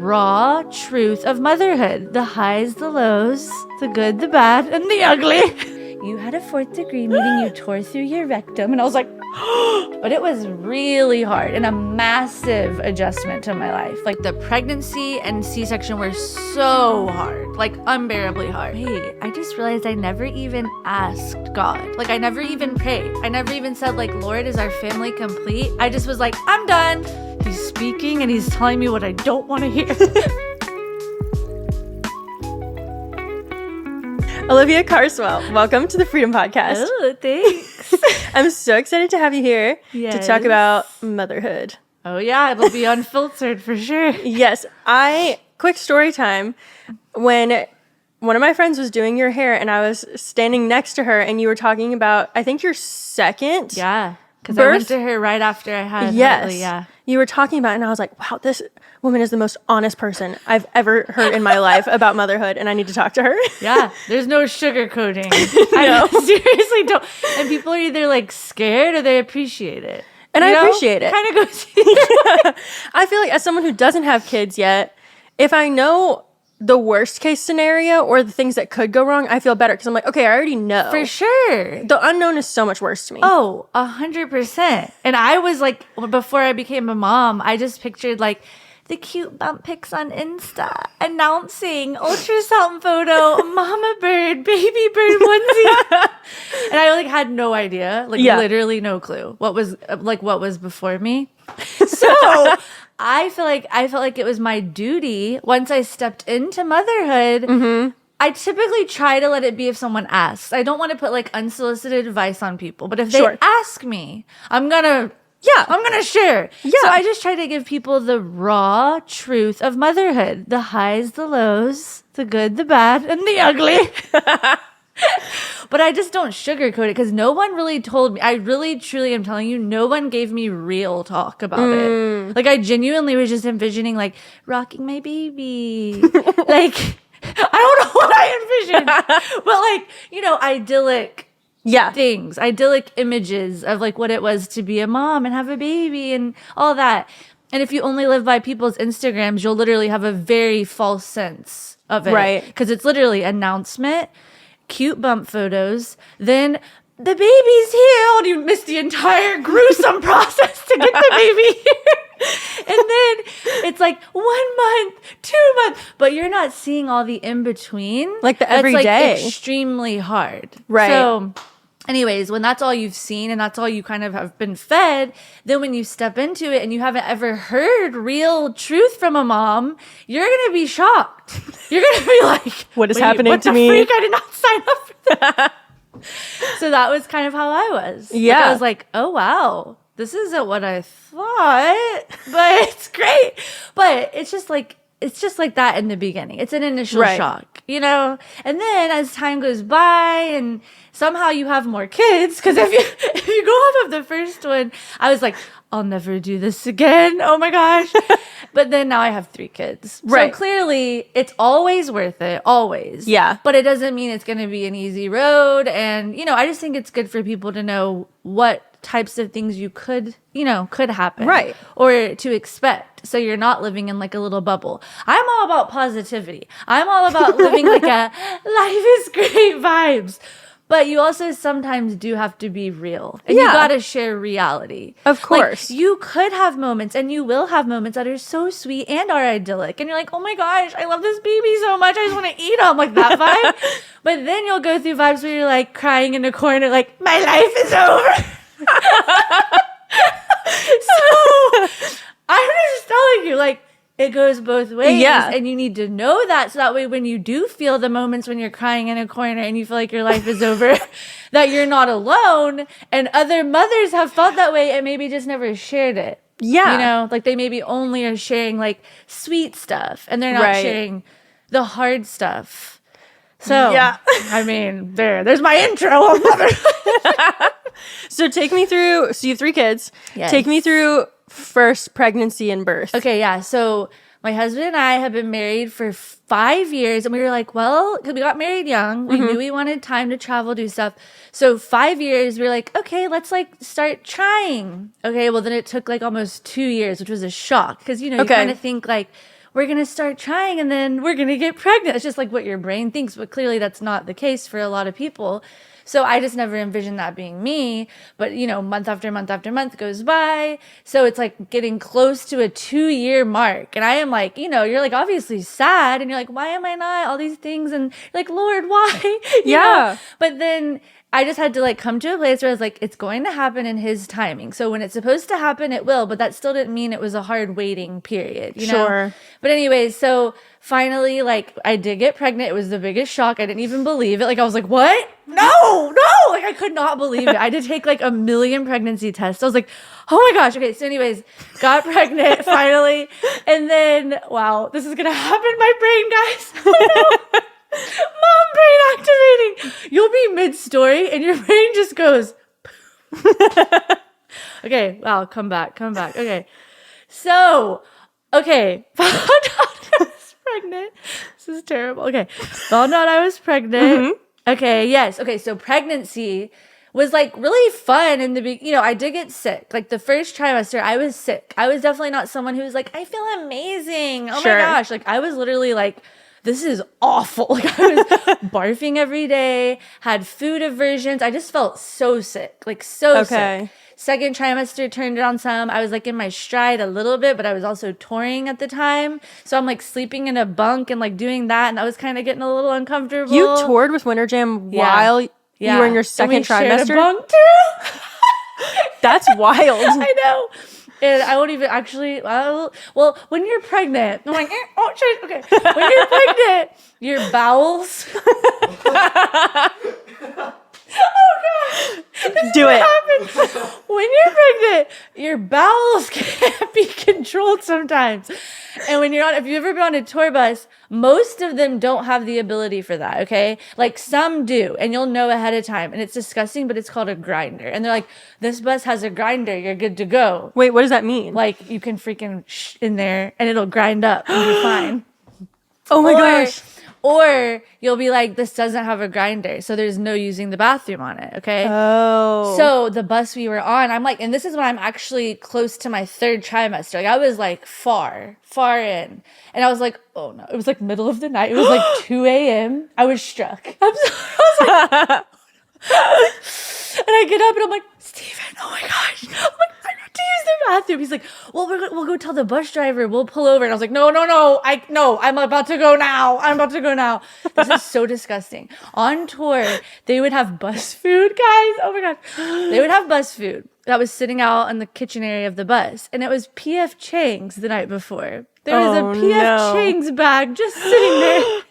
raw truth of motherhood. The highs, the lows, the good, the bad, and the ugly. You had a 4th degree, meaning you tore through your rectum. And I was like, but it was really hard and a massive adjustment to my life. Like the pregnancy and C-section were so hard, like unbearably hard. Hey, I just realized I never even asked God. Like I never even prayed. I never even said like, Lord, is our family complete? I just was like, I'm done. He's speaking and he's telling me what I don't want to hear. Olivia Carswell, welcome to the Freedom Podcast. Oh, thanks. I'm so excited to have you here to talk about motherhood. Oh yeah, it'll be unfiltered for sure. Yes. Quick story time. When one of my friends was doing your hair and I was standing next to her and you were talking about, I think your second because I went to her right after I had Hartley, You were talking about it and I was like, wow, this woman is the most honest person I've ever heard in my life about motherhood, and I need to talk to her. Yeah, there's no sugarcoating. I seriously don't. And people are either like scared or they appreciate it. And I appreciate it. Kind of goes. I feel like as someone who doesn't have kids yet, if I know the worst case scenario or the things that could go wrong, I feel better because I'm like, okay, I already know. For sure. The unknown is so much worse to me. Oh, 100%. And I was like, before I became a mom, I just pictured like the cute bump pics on Insta announcing ultrasound photo, mama bird, baby bird onesie. And I like had no idea, literally no clue what was before me. So I felt like it was my duty once I stepped into motherhood. Mm-hmm. I typically try to let it be if someone asks. I don't want to put like unsolicited advice on people, but if they ask me, I'm gonna share. Yeah. So I just try to give people the raw truth of motherhood. The highs, the lows, the good, the bad, and the ugly. But I just don't sugarcoat it because no one really told me. I really, truly am telling you, no one gave me real talk about it. Like I genuinely was just envisioning like rocking my baby. Like, I don't know what I envisioned. But like, idyllic things, idyllic images of like what it was to be a mom and have a baby and all that. And if you only live by people's Instagrams, you'll literally have a very false sense of it. Right. Because it's literally announcement, cute bump photos, then the baby's here. And you miss the entire gruesome process to get the baby here. And then it's like 1 month, 2 months, but you're not seeing all the in between. Like the everyday. That's like extremely hard. Right. So anyways, when that's all you've seen and that's all you kind of have been fed, then when you step into it and you haven't ever heard real truth from a mom, you're going to be shocked. You're going to be like, what is happening to me? What the freak? I did not sign up for that. So that was kind of how I was. Yeah. Like I was like, oh, wow, this isn't what I thought, but it's great. But it's just like that in the beginning. It's an initial shock, And then as time goes by and somehow you have more kids, because if you go off of the first one, I was like, I'll never do this again. Oh my gosh. But then now I have 3 kids. Right. So clearly it's always worth it. Always. Yeah. But it doesn't mean it's going to be an easy road. And, I just think it's good for people to know what types of things you could happen. Right. Or to expect. So you're not living in like a little bubble. I'm all about positivity. I'm all about living like a life is great vibes. But you also sometimes do have to be real. And you got to share reality. Of course. Like, you could have moments and you will have moments that are so sweet and are idyllic. And you're like, oh my gosh, I love this baby so much. I just want to eat them, like that vibe. But then you'll go through vibes where you're like crying in a corner, like, my life is over. So I'm just telling you, like, it goes both ways. Yeah. And you need to know that. So that way, when you do feel the moments when you're crying in a corner and you feel like your life is over, that you're not alone. And other mothers have felt that way and maybe just never shared it. Yeah. Like they maybe only are sharing like sweet stuff and they're not sharing the hard stuff. So, I mean, there's my intro on motherhood. So take me through, so you have 3 kids. Yes. Take me through first pregnancy and birth. Okay, yeah. So my husband and I have been married for 5 years, and we were like, well, because we got married young, we knew we wanted time to travel, do stuff. So 5 years, we were like, okay, let's like start trying. Okay, well then it took like almost 2 years, which was a shock because you kind of think like we're going to start trying and then we're going to get pregnant. It's just like what your brain thinks, but clearly that's not the case for a lot of people. So I just never envisioned that being me. But, you know, month after month after month goes by. So it's like getting close to a 2-year mark. And I am like, you know, you're like obviously sad. And you're like, why am I not? All these things. And you're like, Lord, why? You know? But then I just had to like come to a place where I was like, it's going to happen in his timing. So when it's supposed to happen, it will. But that still didn't mean it was a hard waiting period, you know? Sure. But anyways, so finally, like, I did get pregnant. It was the biggest shock. I didn't even believe it. Like, I was like, what? No. Like, I could not believe it. I did take like 1 million pregnancy tests. I was like, oh my gosh. Okay. So anyways, got pregnant finally. And then, wow, this is going to happen in my brain, guys. Oh, no. Mom brain activating. You'll be mid-story and your brain just goes. Okay. Wow. Come back. Okay. So, okay. Found out I was pregnant. This is terrible. Okay. Found out I was pregnant. Okay. Yes. Okay. So pregnancy was like really fun in the beginning. You know, I did get sick. Like the first trimester, I was sick. I was definitely not someone who was like, I feel amazing. Oh my gosh. Like I was literally like, this is awful. Like I was barfing every day, had food aversions. I just felt so sick, like so sick. Second trimester turned it on some. I was like in my stride a little bit, but I was also touring at the time. So I'm like sleeping in a bunk and like doing that. And I was kind of getting a little uncomfortable. You toured with Winter Jam while you were in your second trimester? Shared a bunk too. That's wild. I know. And I won't even actually, well, when you're pregnant, I'm like, oh, shit, okay. When you're pregnant, your bowels. Oh, God. Do it. Happens. When you're pregnant, your bowels can't be controlled sometimes. And when you're on, if you've ever been on a tour bus, most of them don't have the ability for that, okay? Like some do, and you'll know ahead of time. And it's disgusting, but it's called a grinder. And they're like, this bus has a grinder. You're good to go. Wait, what does that mean? Like you can freaking in there and it'll grind up and be fine. Oh my gosh. Or you'll be like, this doesn't have a grinder, so there's no using the bathroom on it, okay? Oh. So the bus we were on, I'm like, and this is when I'm actually close to my third trimester. Like I was like far in. And I was like, oh no. It was like middle of the night. It was like 2 a.m. I was struck. I was like, and I get up and I'm like, Steven, oh my gosh. I'm like, I need to use the bathroom. He's like, well, we'll go tell the bus driver. We'll pull over. And I was like, no. I'm about to go now. This is so disgusting. On tour, they would have bus food, guys. Oh my God. They would have bus food that was sitting out in the kitchen area of the bus. And it was P.F. Chang's the night before. There was a P.F. Chang's bag just sitting there.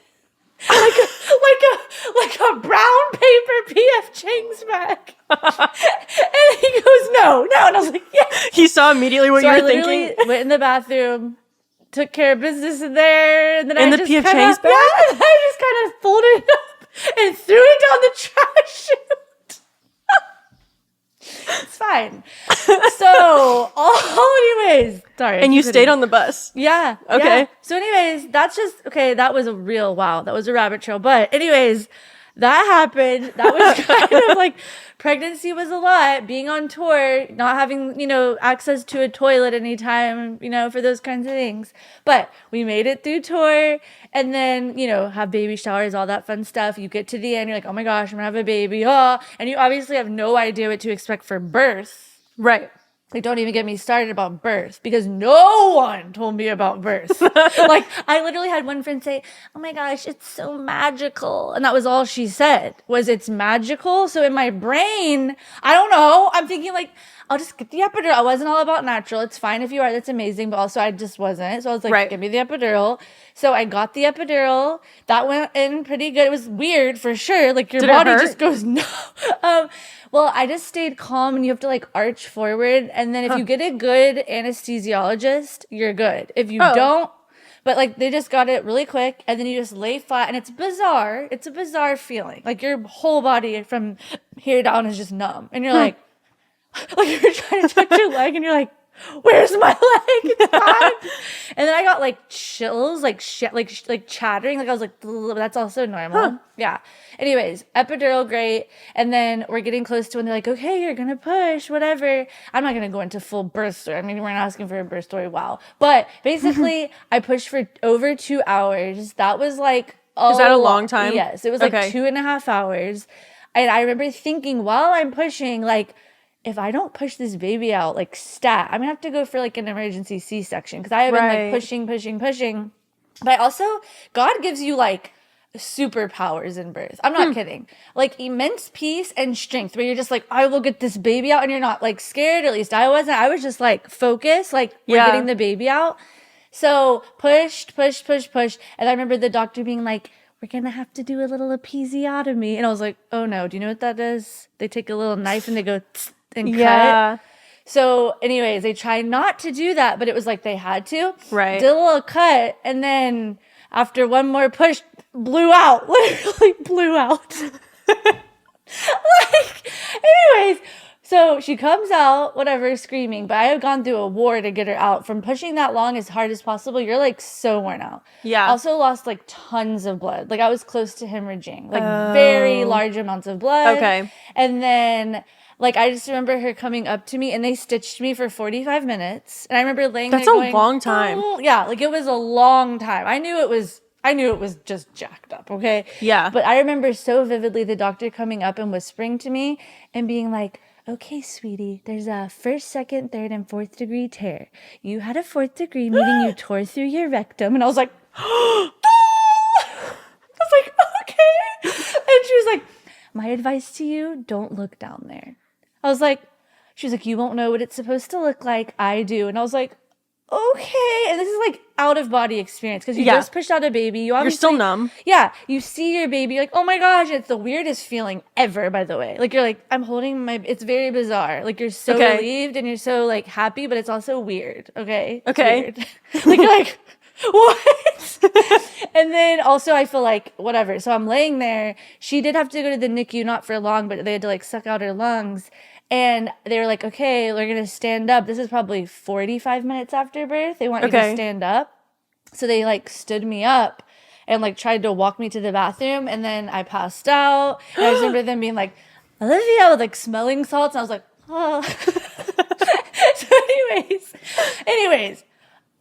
like a brown paper P.F. Chang's bag. And he goes, no. And I was like, yeah. He saw immediately what you were thinking. Went in the bathroom, took care of business in there, and then in the P.F. Chang's bag? Yeah, and I just kind of folded it up and threw it down the trash chute. It's fine. So, anyways, sorry. And you stayed on the bus. Yeah. Okay. Yeah. So anyways, that's just, okay, that was a real, wow, that was a rabbit trail. But anyways, that happened. That was kind of like, pregnancy was a lot, being on tour, not having, access to a toilet anytime, for those kinds of things. But we made it through tour and then, have baby showers, all that fun stuff. You get to the end, you're like, oh my gosh, I'm gonna have a baby. Oh, and you obviously have no idea what to expect for birth. Right. Like, don't even get me started about birth because no one told me about birth. Like, I literally had one friend say, oh my gosh, it's so magical. And that was all she said was it's magical. So in my brain, I don't know. I'm thinking like, I'll just get the epidural. I wasn't all about natural. It's fine if you are. That's amazing. But also I just wasn't. So I was like, Give me the epidural. So I got the epidural. That went in pretty good. It was weird for sure. Like your body just goes, no. Well, I just stayed calm and you have to like arch forward. And then if you get a good anesthesiologist, you're good. If you don't, but like they just got it really quick and then you just lay flat and it's bizarre. It's a bizarre feeling. Like your whole body from here down is just numb. And you're like you're trying to touch your leg and you're like, where's my leg? It's gone. And then I got like chills, like chattering. Like I was like, that's also normal. Huh. Yeah. Anyways, epidural, great. And then we're getting close to when they're like, okay, you're going to push, whatever. I'm not going to go into full birth story. I mean, we're not asking for a birth story. Wow. But basically, I pushed for over 2 hours. That was like, is that a long time? Yes. It was like 2.5 hours. And I remember thinking while I'm pushing, like, if I don't push this baby out, like stat, I'm gonna have to go for like an emergency C-section because I have been like pushing. But I also, God gives you like superpowers in birth. I'm not kidding. Like immense peace and strength where you're just like, I will get this baby out, and you're not like scared. At least I wasn't. I was just like focused, like we're getting the baby out. So pushed. And I remember the doctor being like, we're going to have to do a little episiotomy. And I was like, oh no, do you know what that is? They take a little knife and they go and cut. So anyways, they tried not to do that, but it was like they had to. Right. Did a little cut, and then after one more push, blew out. Literally blew out. Like, anyways, so she comes out, whatever, screaming, but I have gone through a war to get her out. From pushing that long as hard as possible, you're like so worn out. Yeah. Also lost like tons of blood. Like I was close to hemorrhaging, like very large amounts of blood. Okay. And then like I just remember her coming up to me, and they stitched me for 45 minutes. And I remember laying there going, that's a long time. Oh. Yeah, like it was a long time. I knew it was just jacked up, okay? Yeah. But I remember so vividly the doctor coming up and whispering to me and being like, okay, sweetie, there's a 1st, 2nd, 3rd, and 4th degree tear. You had a 4th degree, meaning you tore through your rectum. And I was like, I was like, okay. And she was like, my advice to you, don't look down there. I was like, she was like, you won't know what it's supposed to look like. I do. And I was like, okay. And this is like out of body experience because you just pushed out a baby. You're still numb. Yeah. You see your baby, you're like, oh my gosh. It's the weirdest feeling ever, by the way. Like you're like, I'm holding it's very bizarre. Like you're so relieved and you're so like happy, but it's also weird. Okay. Okay. Weird. Like you're like, what? And then also I feel like whatever. So I'm laying there. She did have to go to the NICU, not for long, but they had to like suck out her lungs. And they were like, okay, we're going to stand up. This is probably 45 minutes after birth. They want you to stand up. So they like stood me up and like tried to walk me to the bathroom. And then I passed out. And I just remember them being like, Olivia, with like smelling salts. And I was like, oh. So anyways,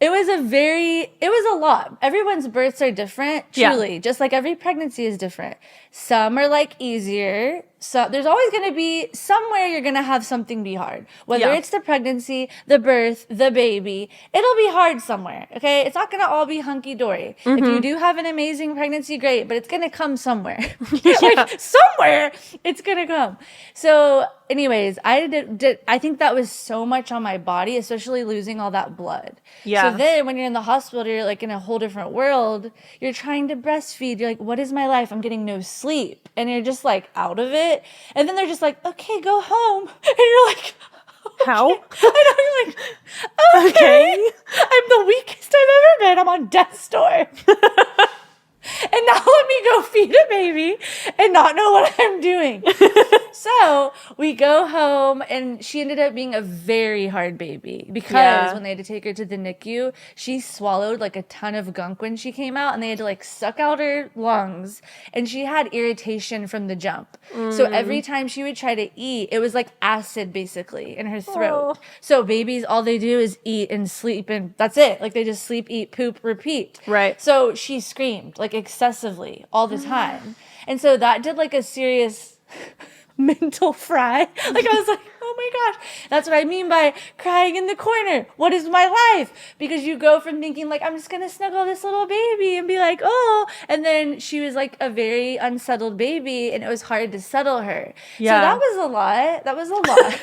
it was a lot. Everyone's births are different, truly. Just like every pregnancy is different. Some are like easier. So there's always going to be somewhere you're going to have something be hard. Whether it's the pregnancy, the birth, the baby, it'll be hard somewhere. Okay. It's not going to all be hunky dory. If you do have an amazing pregnancy, great, but it's going to come somewhere. Like somewhere it's going to come. So anyways, I think that was so much on my body, especially losing all that blood. Yeah. So then when you're in the hospital, you're like in a whole different world. You're trying to breastfeed. You're like, what is my life? I'm getting no sleep. And you're just like out of it. And then they're just like, okay, go home. And you're like, okay. How? I know, you're like, okay. I'm the weakest I've ever been. I'm on death's door. And now let me go feed a baby and not know what I'm doing. So we go home, and she ended up being a very hard baby because when they had to take her to the NICU, she swallowed like a ton of gunk when she came out, and they had to like suck out her lungs, and she had irritation from the jump. So every time she would try to eat, it was like acid basically in her throat. So babies, all they do is eat and sleep, and that's it. Like they just sleep, eat, poop, repeat. Right. So she screamed like excessively all the time. And so that did like a serious mental fry. Like I was like, oh my gosh, that's what I mean by crying in the corner. What is my life? Because you go from thinking like, I'm just going to snuggle this little baby and be like, oh, and then she was like a very unsettled baby, and it was hard to settle her. Yeah. So that was a lot. That was a lot.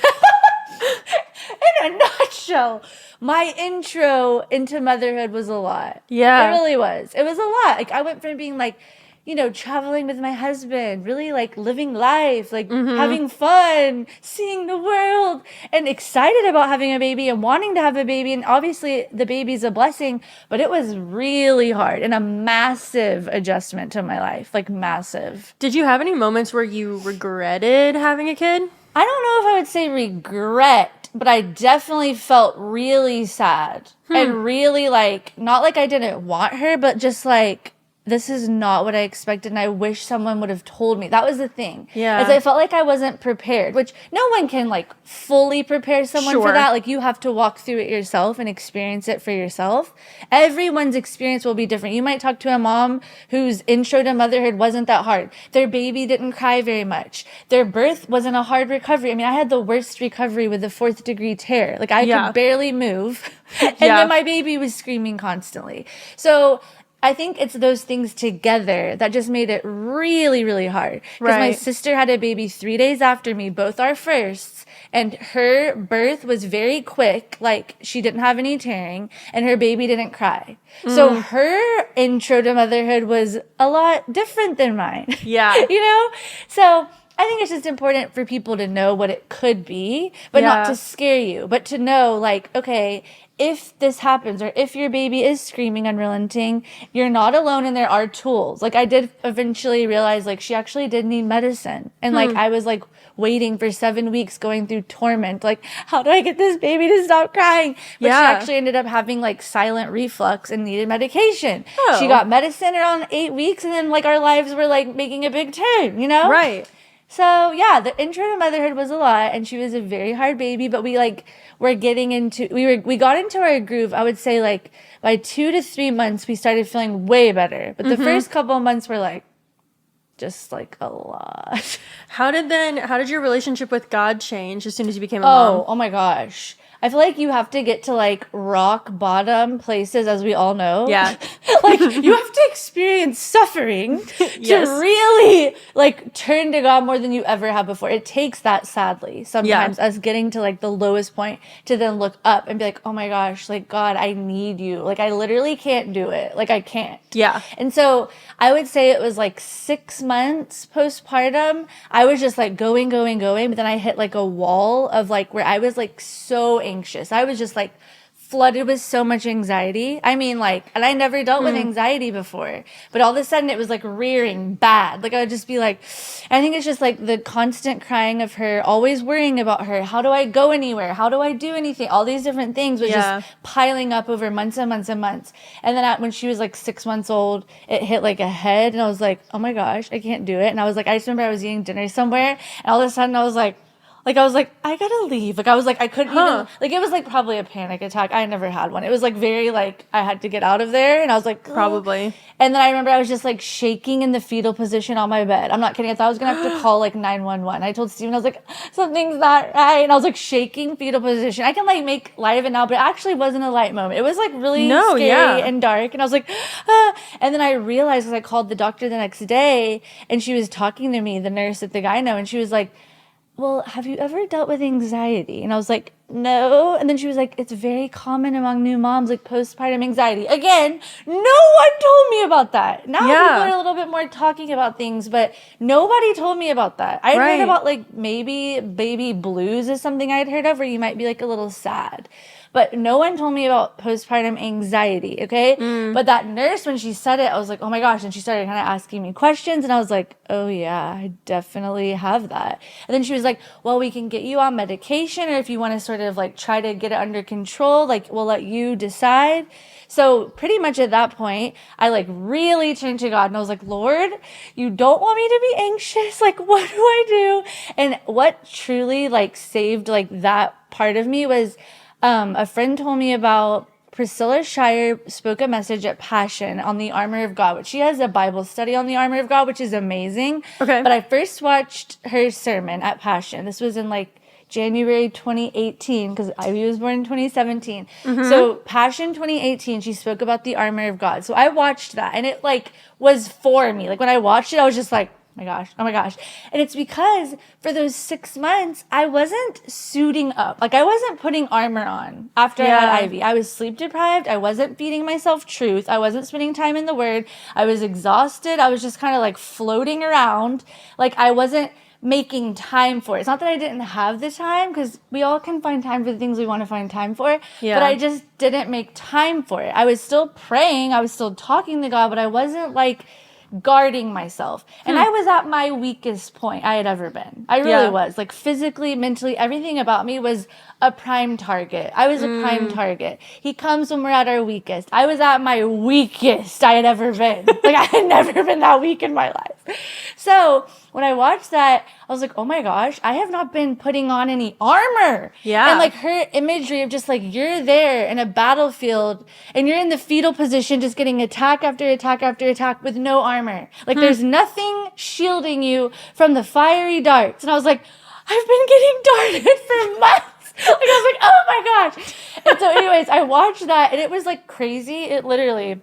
In a nutshell, my intro into motherhood was a lot. Yeah. It really was. It was a lot. Like I went from being like, you know, traveling with my husband, really like living life, like having fun, seeing the world, and excited about having a baby and wanting to have a baby. And obviously the baby's a blessing, but it was really hard and a massive adjustment to my life, like massive. Did you have any moments where you regretted having a kid? I don't know if I would say regret. but I definitely felt really sad and really like, not like I didn't want her, but just like, this is not what I expected, and I wish someone would have told me. That was the thing. Yeah. Is I felt like I wasn't prepared, which no one can like fully prepare someone for that. Like, you have to walk through it yourself and experience it for yourself. Everyone's experience will be different. You might talk to a mom whose intro to motherhood wasn't that hard. Their baby didn't cry very much. Their birth wasn't a hard recovery. I mean, I had the worst recovery with a 4th degree tear. Like, I could barely move. And then my baby was screaming constantly. So I think it's those things together that just made it really, really hard. Because my sister had a baby 3 days after me, both our firsts, and her birth was very quick. Like, she didn't have any tearing, and her baby didn't cry. So her intro to motherhood was a lot different than mine. Yeah. You know? So I think it's just important for people to know what it could be, but not to scare you, but to know, like, okay, if this happens, or if your baby is screaming unrelenting, you're not alone, and there are tools. Like, I did eventually realize, like, she actually did need medicine. And like, I was like waiting for 7 weeks, going through torment. Like, how do I get this baby to stop crying? But she actually ended up having like silent reflux and needed medication. She got medicine around 8 weeks, and then like our lives were like making a big turn, you know? Right. So yeah, the intro to motherhood was a lot, and she was a very hard baby, but we like were getting into, we got into our groove. I would say like by 2 to 3 months, we started feeling way better. But the first couple of months were like, just like a lot. How did your relationship with God change as soon as you became a mom? Oh my gosh. I feel like you have to get to like rock bottom places, as we all know. Yeah. Like, you have to experience suffering to really like turn to God more than you ever have before. It takes that, sadly, sometimes, us getting to like the lowest point to then look up and be like, oh my gosh, like, God, I need you. Like, I literally can't do it. Like, I can't. Yeah. And so I would say it was like 6 months postpartum. I was just like going, but then I hit like a wall of like where I was like so anxious. I was just like flooded with so much anxiety. I mean, like, and I never dealt with anxiety before, but all of a sudden it was like rearing bad. Like, I would just be like, I think it's just like the constant crying of her, always worrying about her. How do I go anywhere? How do I do anything? All these different things was just piling up over months and months and months. And then when she was like 6 months old, it hit like a head, and I was like, oh my gosh, I can't do it. And I was like, I just remember I was eating dinner somewhere, and all of a sudden I was like, I gotta leave. Like, I was like, I couldn't even, like, it was like probably a panic attack. I never had one. It was like very like, I had to get out of there, and I was like, ugh. Probably. And then I remember I was just like shaking in the fetal position on my bed. I'm not kidding. I thought I was gonna have to call like 911. I told Steven, I was like, something's not right. And I was like shaking fetal position. I can like make light of it now, but it actually wasn't a light moment. It was like really scary and dark. And I was like, ah. And then I realized, because I called the doctor the next day, and she was talking to me, the nurse at the gyno, and she was like, well, have you ever dealt with anxiety? And I was like, no. And then she was like, it's very common among new moms, like postpartum anxiety. Again, no one told me about that. Now people are a little bit more talking about things, but nobody told me about that. I'd heard about like maybe baby blues is something I'd heard of, where you might be like a little sad. But no one told me about postpartum anxiety, okay? But that nurse, when she said it, I was like, oh my gosh. And she started kind of asking me questions, and I was like, oh yeah, I definitely have that. And then she was like, well, we can get you on medication, or if you want to sort of like try to get it under control, like, we'll let you decide. So pretty much at that point, I like really turned to God, and I was like, Lord, you don't want me to be anxious. Like, what do I do? And what truly like saved like that part of me was, a friend told me about Priscilla Shire spoke a message at Passion on the armor of God, which she has a Bible study on the armor of God, which is amazing. Okay. But I first watched her sermon at Passion. This was in like January 2018, because Ivy was born in 2017. So Passion 2018, she spoke about the armor of God. So I watched that, and it like was for me. Like, when I watched it, I was just like, oh my gosh. And it's because for those 6 months, I wasn't suiting up. Like, I wasn't putting armor on after I had Ivy. I was sleep deprived. I wasn't feeding myself truth. I wasn't spending time in the Word. I was exhausted. I was just kind of like floating around. Like, I wasn't making time for it. It's not that I didn't have the time, because we all can find time for the things we want to find time for. But I just didn't make time for it. I was still praying. I was still talking to God, but I wasn't like guarding myself. And I was at my weakest point I had ever been. I really was. Like physically, mentally, everything about me was a prime target. I was a prime target. He comes when we're at our weakest. I was at my weakest I had ever been. Like I had never been that weak in my life. So when I watched that, I was like, oh my gosh, I have not been putting on any armor. Yeah. And like her imagery of just like, you're there in a battlefield and you're in the fetal position, just getting attack after attack after attack with no armor. Like there's nothing shielding you from the fiery darts. And I was like, I've been getting darted for months. Like I was like, oh my gosh. And so anyways, I watched that and it was like crazy. It literally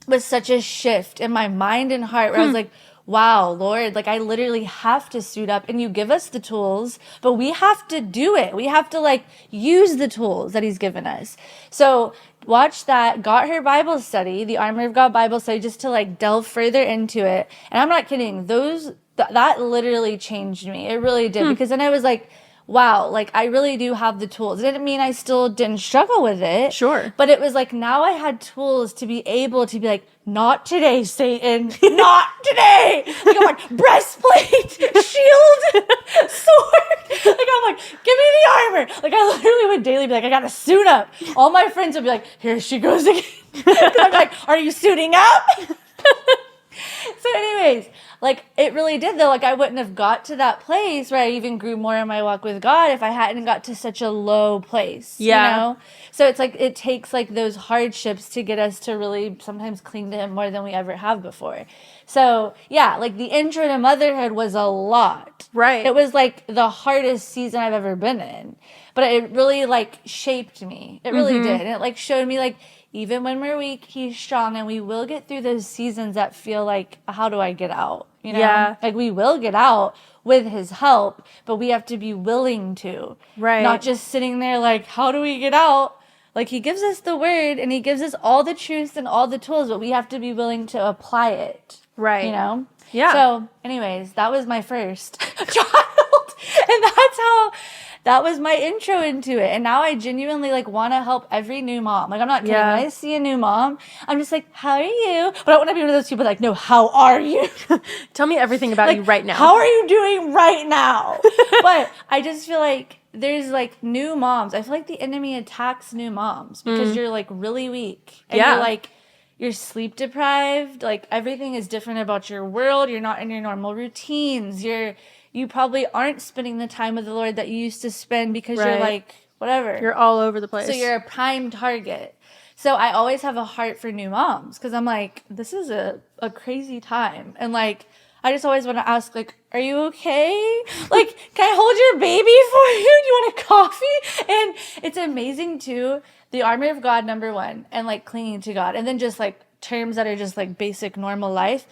was such a shift in my mind and heart where I was like, wow, Lord, like I literally have to suit up and you give us the tools, but we have to do it. We have to like use the tools that he's given us. So watch that, got her Bible study, the Armor of God Bible study, just to like delve further into it. And I'm not kidding. That literally changed me. It really did. Because then I was like, wow, like I really do have the tools. It didn't mean I still didn't struggle with it. Sure. But it was like now I had tools to be able to be like, not today, Satan. Not today. Like I'm like, breastplate, shield, sword. Like I'm like, give me the armor. Like I literally would daily be like, I gotta suit up. All my friends would be like, here she goes again. I'm like, are you suiting up? So anyways, like it really did though. Like I wouldn't have got to that place where I even grew more in my walk with God if I hadn't got to such a low place. Yeah. You know? So it's like it takes like those hardships to get us to really sometimes cling to him more than we ever have before. So yeah, like the intro to motherhood was a lot. Right. It was like the hardest season I've ever been in. But it really like shaped me. It really did. And it like showed me like even when we're weak, he's strong, and we will get through those seasons that feel like, how do I get out? You know? Yeah. Like we will get out with his help, but we have to be willing to. Right. Not just sitting there like, how do we get out? Like he gives us the word and he gives us all the truths and all the tools, but we have to be willing to apply it. Right. You know? Yeah. So anyways, that was my first child. And that was my intro into it. And now I genuinely like want to help every new mom. Like I'm not kidding. Yeah. When I see a new mom, I'm just like, how are you? But I want to be one of those people like, no, how are you? Tell me everything about you right now. How are you doing right now? But I just feel like there's like new moms. I feel like the enemy attacks new moms because you're like really weak. And you're like, you're sleep deprived. Like everything is different about your world. You're not in your normal routines. You probably aren't spending the time with the Lord that you used to spend because you're like, whatever. You're all over the place. So you're a prime target. So I always have a heart for new moms because I'm like, this is a crazy time. And like, I just always want to ask, like, are you okay? Like, can I hold your baby for you? Do you want a coffee? And it's amazing too. The armor of God, number one, and like clinging to God. And then just like terms that are just like basic normal life.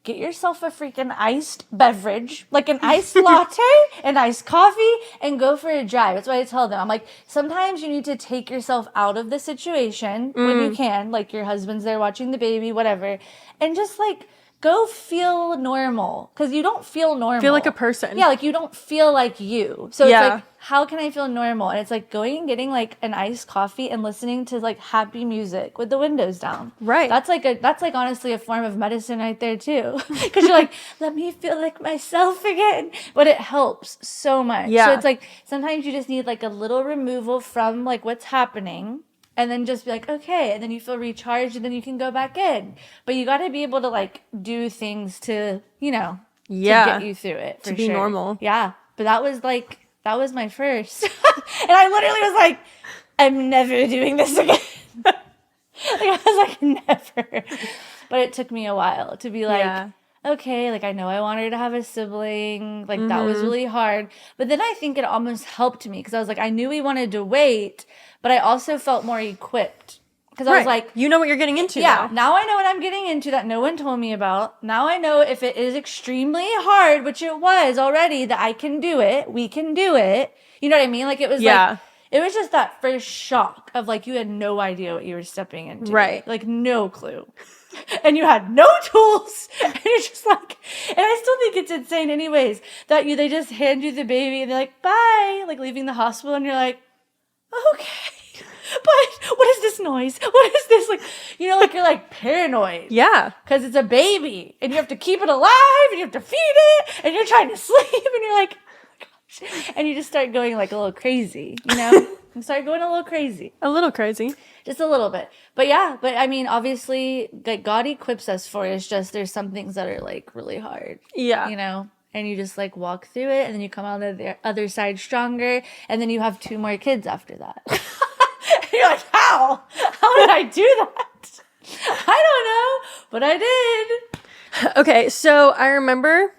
Get yourself a freaking iced beverage, like an iced latte, an iced coffee, and go for a drive. That's what I tell them. I'm like, sometimes you need to take yourself out of the situation when you can, like your husband's there watching the baby, whatever, and just like go feel normal because you don't feel normal. Feel like a person. Yeah, like you don't feel like you. So Yeah. it's like, how can I feel normal? And it's like going and getting like an iced coffee and listening to like happy music with the windows down. Right. That's like honestly a form of medicine right there too. Because you're like, let me feel like myself again. But it helps so much. Yeah. So it's like sometimes you just need like a little removal from like what's happening. And then just be like, okay. And then you feel recharged and then you can go back in. But you got to be able to like do things to, you know, to get you through it. For to be sure. normal. Yeah. But that was my first. And I literally was like, I'm never doing this again. Like I was like, never. But it took me a while to be like, okay, like I know I want her to have a sibling. Like that was really hard. But then I think it almost helped me because I was like, I knew we wanted to wait, but I also felt more equipped. Because I was like, you know what you're getting into now I know what I'm getting into that no one told me about. Now I know if it is extremely hard, which it was already, that I can do it. We can do it. You know what I mean? Like it was like, it was just that first shock of like, you had no idea what you were stepping into. Right. Like no clue. And you had no tools. And it's just like, and I still think it's insane anyways, that they just hand you the baby and they're like, bye, like leaving the hospital and you're like, okay. but what is this noise? What is this? Like, you know, like you're like paranoid. Yeah. Because it's a baby and you have to keep it alive and you have to feed it and you're trying to sleep and you're like, oh my gosh. And you just start going like a little crazy, you know? You start going a little crazy. A little crazy. Just a little bit. But yeah, but I mean, obviously, like God equips us for it. It's just there's some things that are like really hard. Yeah. You know? And you just like walk through it and then you come out on the other side stronger and then you have 2 more kids after that. And you're like, how? How did I do that? I don't know, but I did. Okay, so I remember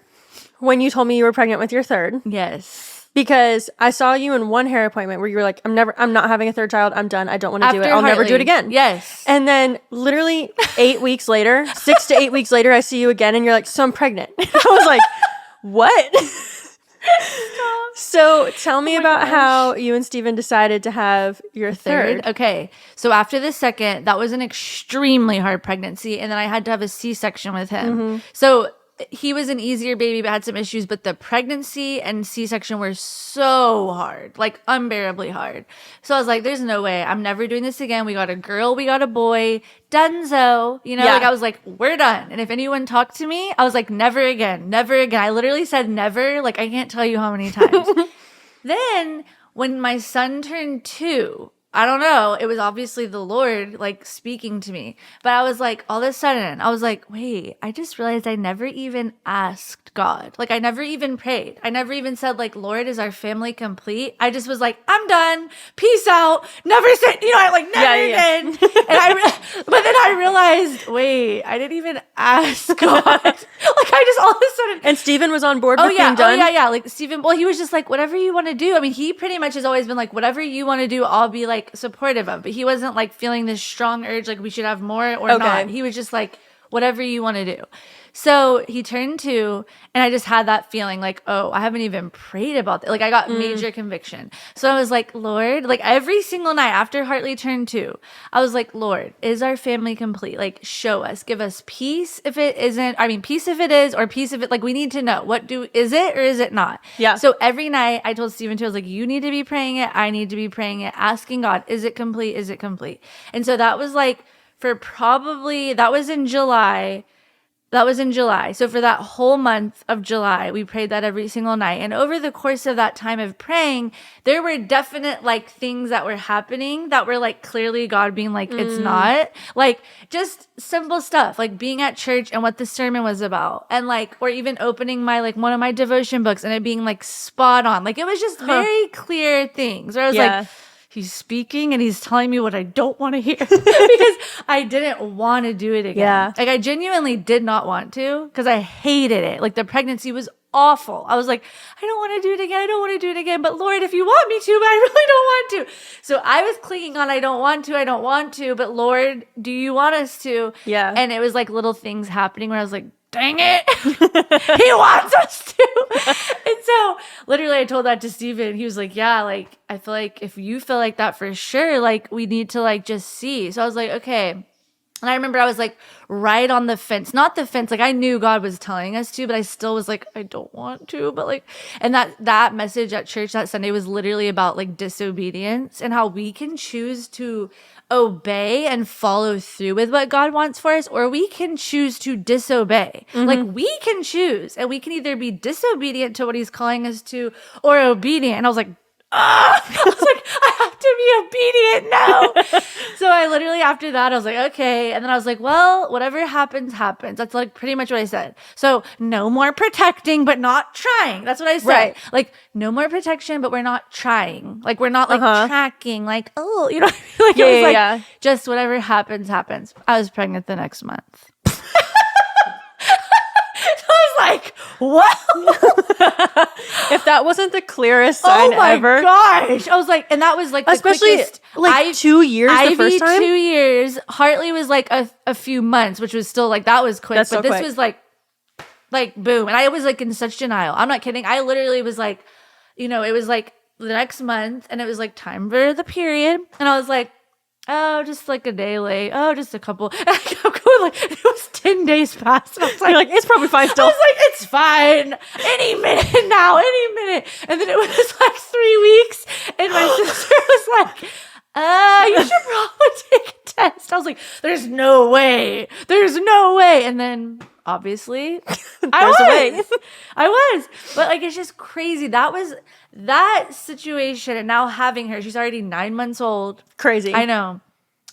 when you told me you were pregnant with your third. Yes. Because I saw you in one hair appointment where you were like, I'm not having a third child. I'm done. I don't want to do it. I'll never do it again. Yes. And then literally 8 weeks later, 6 to 8 weeks later, I see you again and you're like, so I'm pregnant. I was like, what? So tell me about how you and Steven decided to have your third. Okay. So after the second, that was an extremely hard pregnancy. And then I had to have a C-section with him. Mm-hmm. So he was an easier baby, but had some issues. But the pregnancy and C-section were so hard, like unbearably hard. So I was like, there's no way. I'm never doing this again. We got a girl. We got a boy. Dunzo. You know, Yeah. like I was like, we're done. And if anyone talked to me, I was like, never again. Never again. I literally said never. Like, I can't tell you how many times. Then when my son turned 2, I don't know. It was obviously the Lord like speaking to me. But I was like, all of a sudden, I was like, wait, I just realized I never even asked God. Like I never even prayed. I never even said like, Lord, is our family complete? I just was like, I'm done. Peace out. Never said, you know, I like never again. But then I realized, wait, I didn't even ask God. Like I just all of a sudden. And Steven was on board with being done? Oh yeah. Like Steven, well, he was just like, whatever you want to do. I mean, he pretty much has always been like, whatever you want to do, I'll be like supportive of. But he wasn't like feeling this strong urge like we should have more or not. He was just like, whatever you want to do. So he turned 2 and I just had that feeling like, oh, I haven't even prayed about that. Like I got major conviction. So I was like, Lord, like every single night after Hartley turned 2, I was like, Lord, is our family complete? Like show us, give us peace if it isn't. I mean, peace if it is or peace if it, like we need to know is it or is it not? Yeah. So every night I told Steven too, I was like, you need to be praying it. I need to be praying it, asking God, is it complete? Is it complete? And so that was like that was in July. So for that whole month of July, we prayed that every single night. And over the course of that time of praying, there were definite like things that were happening that were like clearly God being like, it's not. Like just simple stuff, like being at church and what the sermon was about. And like, or even opening my like one of my devotion books and it being like spot on. Like it was just very clear things where I was like, he's speaking and he's telling me what I don't want to hear because I didn't want to do it again. Yeah. Like I genuinely did not want to because I hated it. Like the pregnancy was awful. I was like, I don't want to do it again. I don't want to do it again. But Lord, if you want me to, but I really don't want to. So I was clinging on, I don't want to. But Lord, do you want us to? Yeah. And it was like little things happening where I was like, dang it. He wants us to. And so literally I told that to Steven. He was like, yeah, like I feel like if you feel like that for sure, like we need to like just see. So I was like, okay. And I remember I was like right on the fence, not the fence. Like I knew God was telling us to, but I still was like, I don't want to, but like, and that message at church that Sunday was literally about like disobedience and how we can choose to obey and follow through with what God wants for us, or we can choose to disobey. Like we can choose, and we can either be disobedient to what he's calling us to or obedient. And I was like, I was like, I have to be obedient now. So I literally after that, I was like, okay. And then I was like, well, whatever happens, happens. That's like pretty much what I said. So no more protecting, but not trying. That's what I said. Right. Like no more protection, but we're not trying. Like we're not like tracking, like, oh, you know, like it was like just whatever happens, happens. I was pregnant the next month. Like, what? If that wasn't the clearest sign ever. Oh my gosh. I was like, and that was like especially the quickest, like 2 years the first time? 2 years. Hartley was like a few months, which was still like, that was quick. That's but so this quick. was like boom. And I was like in such denial. I'm not kidding. I literally was like, you know, it was like the next month and it was like time for the period. And I was like, oh, just like a day late. Oh, just a couple. And I kept going like, it was 10 days past. And I was like, You're like, it's probably fine still. I was like, it's fine. Any minute now, any minute. And then it was like 3 weeks. And my sister was like, you should probably take a test. I was like, there's no way. There's no way. And then obviously I was. But like, it's just crazy. That situation. And now having her, she's already 9 months old. Crazy. I know.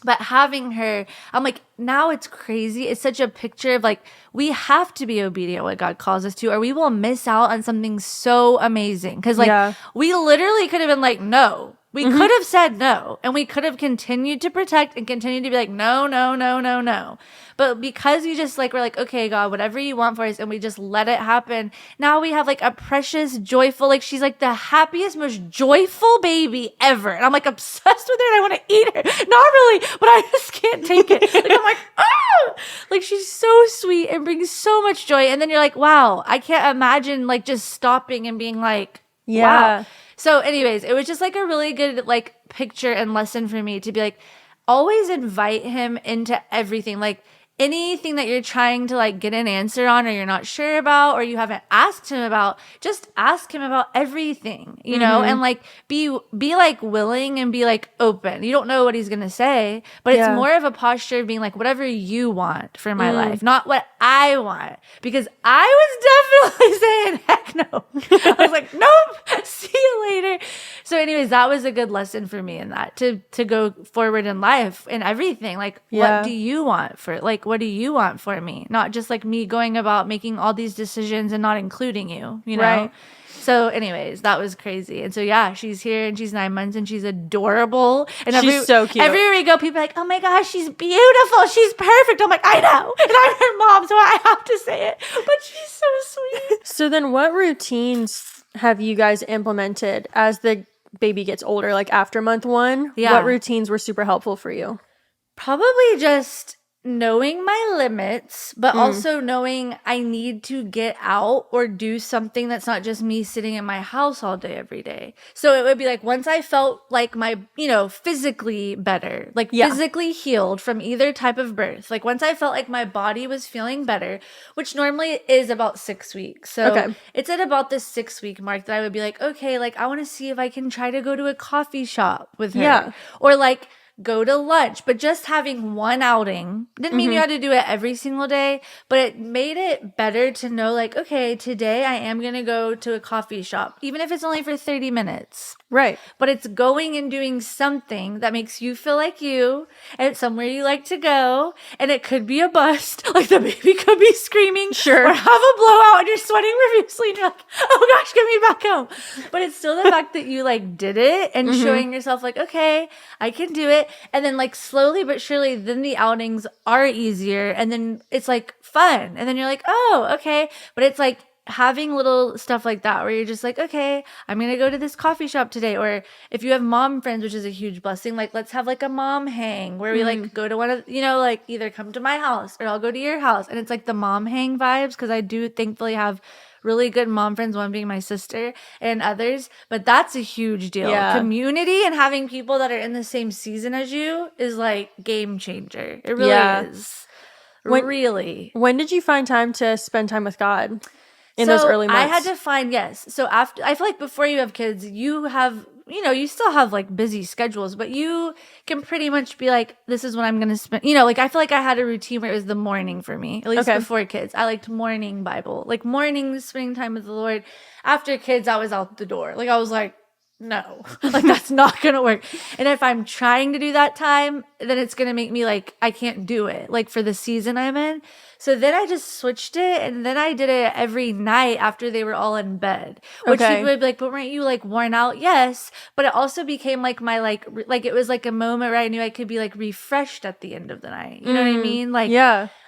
But having her, I'm like, now it's crazy. It's such a picture of like, we have to be obedient what God calls us to, or we will miss out on something so amazing. Because like, we literally could have been like, no. We could have said no, and we could have continued to protect and continued to be like, no, no, no, no, no. But because we just like, we're like, okay, God, whatever you want for us, and we just let it happen. Now we have like a precious, joyful, like she's like the happiest, most joyful baby ever. And I'm like obsessed with her and I want to eat her. Not really, but I just can't take it. Like I'm like, ah! Like she's so sweet and brings so much joy. And then you're like, wow, I can't imagine like just stopping and being like, wow. So anyways, it was just like a really good like picture and lesson for me to be like, always invite him into everything. Like anything that you're trying to like get an answer on or you're not sure about or you haven't asked him about, just ask him about everything, you know, and like be like willing and be like open. You don't know what he's going to say, but it's more of a posture of being like, whatever you want for my life, not what I want. Because I was definitely saying, heck no. I was like, nope, see you later. So anyways, that was a good lesson for me in that to go forward in life and everything. Like, what do you want for, like, what do you want for me? Not just like me going about making all these decisions and not including you, you know? Right. So anyways, that was crazy. And so, yeah, she's here and she's 9 months and she's adorable. And she's so cute. Everywhere we go, people are like, oh my gosh, she's beautiful. She's perfect. I'm like, I know. And I'm her mom, so I have to say it. But she's so sweet. So then what routines have you guys implemented as the baby gets older, like after month 1? What routines were super helpful for you? Probably just knowing my limits, but also knowing I need to get out or do something that's not just me sitting in my house all day, every day. So it would be like once I felt like my, you know, physically better, like physically healed from either type of birth. Like once I felt like my body was feeling better, which normally is about 6 weeks. So it's at about the 6 week mark that I would be like, okay, like I want to see if I can try to go to a coffee shop with her. Yeah. Or like, go to lunch, but just having one outing didn't mean you had to do it every single day, but it made it better to know like, okay, today I am going to go to a coffee shop, even if it's only for 30 minutes. Right. But it's going and doing something that makes you feel like you, and it's somewhere you like to go, and it could be a bust, like the baby could be screaming, or have a blowout and you're sweating profusely and you're like, oh gosh, get me back home. But it's still the fact that you like did it and showing yourself like, okay, I can do it. And then like slowly but surely, then the outings are easier and then it's like fun. And then you're like, oh, okay. But it's like having little stuff like that where you're just like, okay, I'm going to go to this coffee shop today. Or if you have mom friends, which is a huge blessing, like let's have like a mom hang where we like go to one of, you know, like either come to my house or I'll go to your house. And it's like the mom hang vibes because I do thankfully have really good mom friends, one being my sister and others, but that's a huge deal. Community and having people that are in the same season as you is like game changer. It really is. When did you find time to spend time with God in those early months? I had to find, so after, I feel like before you have kids, you have, you know, you still have like busy schedules, but you can pretty much be like, this is when I'm going to spend, you know, like I feel like I had a routine where it was the morning for me, at least before kids. I liked morning Bible, like mornings, spending time with the Lord. After kids, I was out the door. Like I was like, no, like that's not going to work. And if I'm trying to do that time, then it's going to make me like, I can't do it like for the season I'm in. So then I just switched it and then I did it every night after they were all in bed, which people would be like, but weren't you like worn out? Yes. But it also became like my, like it was like a moment where I knew I could be like refreshed at the end of the night. You know what I mean? Like,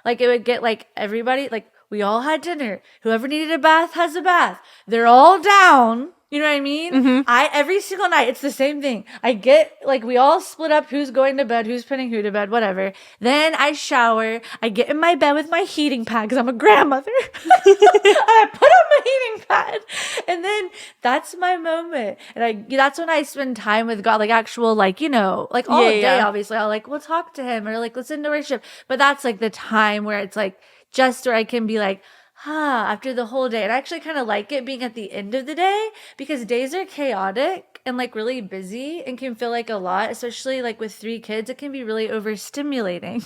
like it would get like everybody, like we all had dinner. Whoever needed a bath has a bath. They're all down. You know what I mean? Every single night, it's the same thing. I get, like, we all split up who's going to bed, who's putting who to bed, whatever. Then I shower. I get in my bed with my heating pad because I'm a grandmother. I put on my heating pad. And then that's my moment. And that's when I spend time with God, like actual, like, you know, like all day, obviously. I'll like, we'll talk to him or like listen to worship. But that's like the time where it's like, just where I can be like, after the whole day. And I actually kind of like it being at the end of the day because days are chaotic and like really busy and can feel like a lot, especially like with 3 kids. It can be really overstimulating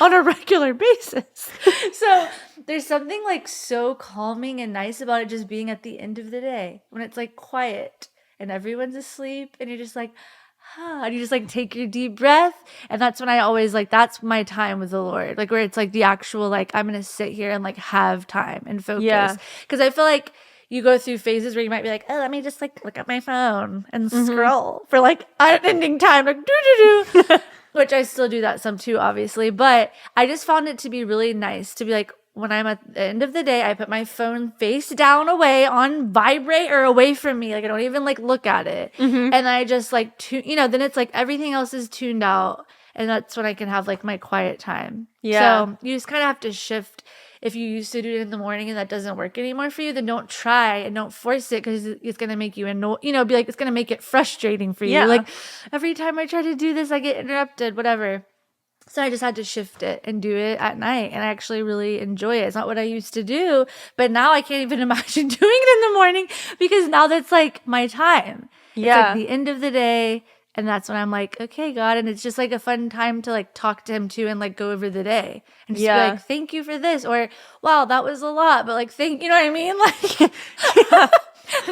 on a regular basis. So there's something like so calming and nice about it just being at the end of the day when it's like quiet and everyone's asleep and you're just like, and you just like take your deep breath. And that's when I always like, that's my time with the Lord, like where it's like the actual, like, I'm going to sit here and like have time and focus. Yeah. Cause I feel like you go through phases where you might be like, oh, let me just like look at my phone and scroll for like unending time, like which I still do that some too, obviously. But I just found it to be really nice to be like, when I'm at the end of the day, I put my phone face down away on vibrate or away from me. Like I don't even like look at it. And I just like, then it's like everything else is tuned out. And that's when I can have like my quiet time. Yeah. So you just kind of have to shift. If you used to do it in the morning and that doesn't work anymore for you, then don't try and don't force it because it's going to make you be like, it's going to make it frustrating for you. Yeah. Like every time I try to do this, I get interrupted, whatever. So I just had to shift it and do it at night. And I actually really enjoy it. It's not what I used to do, but now I can't even imagine doing it in the morning because now that's like my time. Yeah. It's like the end of the day. And that's when I'm like, okay, God. And it's just like a fun time to like talk to him too and like go over the day and just be like, thank you for this. Or, wow, that was a lot. But like, you know what I mean? Like,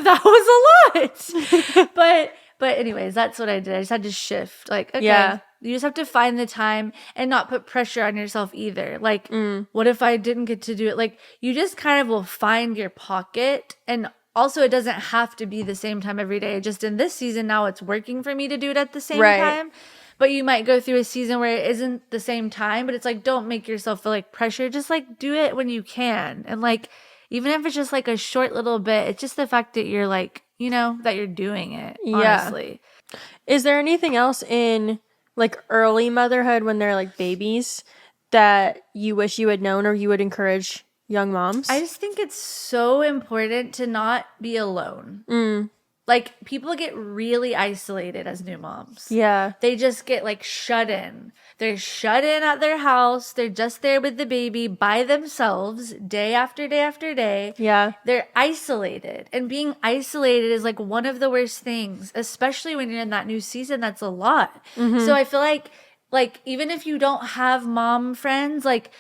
that was a lot. But anyways, that's what I did. I just had to shift. Like, okay, you just have to find the time and not put pressure on yourself either. Like, what if I didn't get to do it? Like, you just kind of will find your pocket. And also, it doesn't have to be the same time every day. Just in this season, now it's working for me to do it at the same time. But you might go through a season where it isn't the same time. But it's like, don't make yourself feel like pressure. Just like do it when you can. And like, even if it's just like a short little bit, it's just the fact that you're like, that you're doing it, honestly. Is there anything else in like early motherhood when they're like babies that you wish you had known or you would encourage young moms? I just think it's so important to not be alone. Like people get really isolated as new moms. Yeah. They just get like shut in. They're shut in at their house. They're just there with the baby by themselves day after day after day. Yeah. They're isolated. And being isolated is like one of the worst things, especially when you're in that new season. That's a lot. So I feel like even if you don't have mom friends, like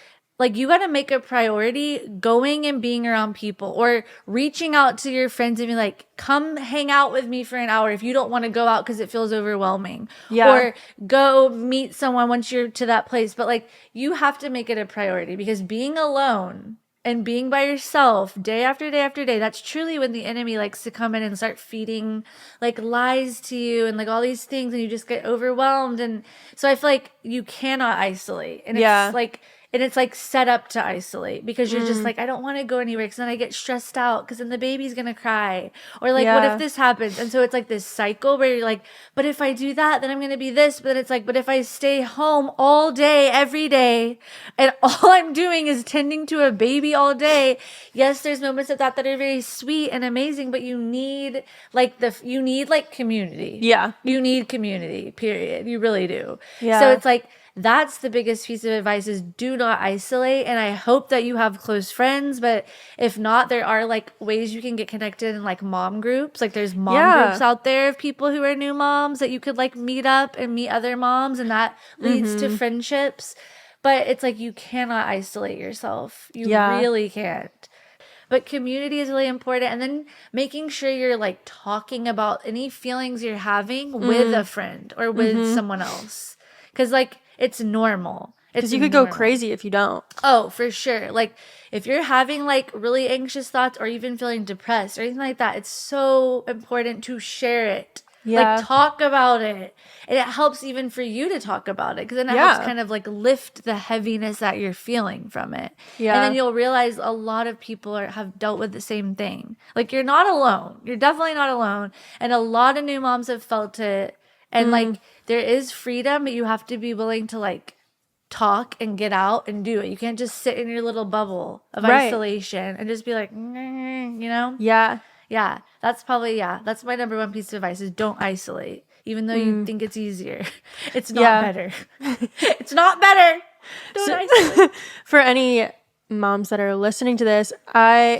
you got to make a priority going and being around people or reaching out to your friends and be like, come hang out with me for an hour if you don't want to go out because it feels overwhelming. Or go meet someone once you're to that place. But like you have to make it a priority because being alone and being by yourself day after day after day, that's truly when the enemy likes to come in and start feeding like lies to you and like all these things and you just get overwhelmed. And so I feel like you cannot isolate. And it's like set up to isolate because you're just like, I don't want to go anywhere because then I get stressed out because then the baby's going to cry. Or like, what if this happens? And so it's like this cycle where you're like, but if I do that, then I'm going to be this. But then it's like, but if I stay home all day, every day, and all I'm doing is tending to a baby all day. Yes, there's moments of that are very sweet and amazing, but you need like community. Yeah. You need community, period. You really do. Yeah. So it's like, that's the biggest piece of advice is do not isolate. And I hope that you have close friends, but if not, there are like ways you can get connected in like mom groups. Like there's mom groups out there of people who are new moms that you could like meet up and meet other moms and that leads to friendships. But it's like you cannot isolate yourself. You really can't. But community is really important. And then making sure you're like talking about any feelings you're having with a friend or with someone else. Because like, it's normal. Because you could go crazy if you don't. Oh, for sure. Like if you're having like really anxious thoughts or even feeling depressed or anything like that, it's so important to share it. Yeah. Like talk about it. And it helps even for you to talk about it because then it helps kind of like lift the heaviness that you're feeling from it. Yeah. And then you'll realize a lot of people have dealt with the same thing. Like you're not alone. You're definitely not alone. And a lot of new moms have felt it. And like there is freedom, but you have to be willing to like talk and get out and do it. You can't just sit in your little bubble of isolation and just be like, Yeah. Yeah. That's my number one piece of advice is don't isolate. Even though you think it's easier. It's not better. It's not better. Don't isolate. For any moms that are listening to this,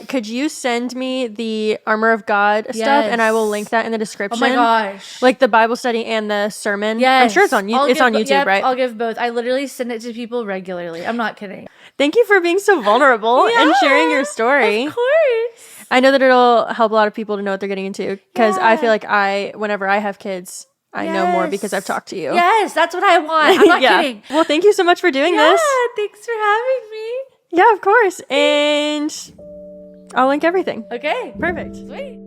could you send me the Armor of God stuff, and I will link that in the description. Oh my gosh. Like the Bible study and the sermon. Yes. I'm sure it's on YouTube, yep, right? I'll give both. I literally send it to people regularly. I'm not kidding. Thank you for being so vulnerable and sharing your story. Of course. I know that it'll help a lot of people to know what they're getting into, because I feel like whenever I have kids, I know more because I've talked to you. Yes, that's what I want. I'm not kidding. Well, thank you so much for doing this. Thanks for having me. Yeah, of course. And I'll link everything. Okay. Perfect. Sweet.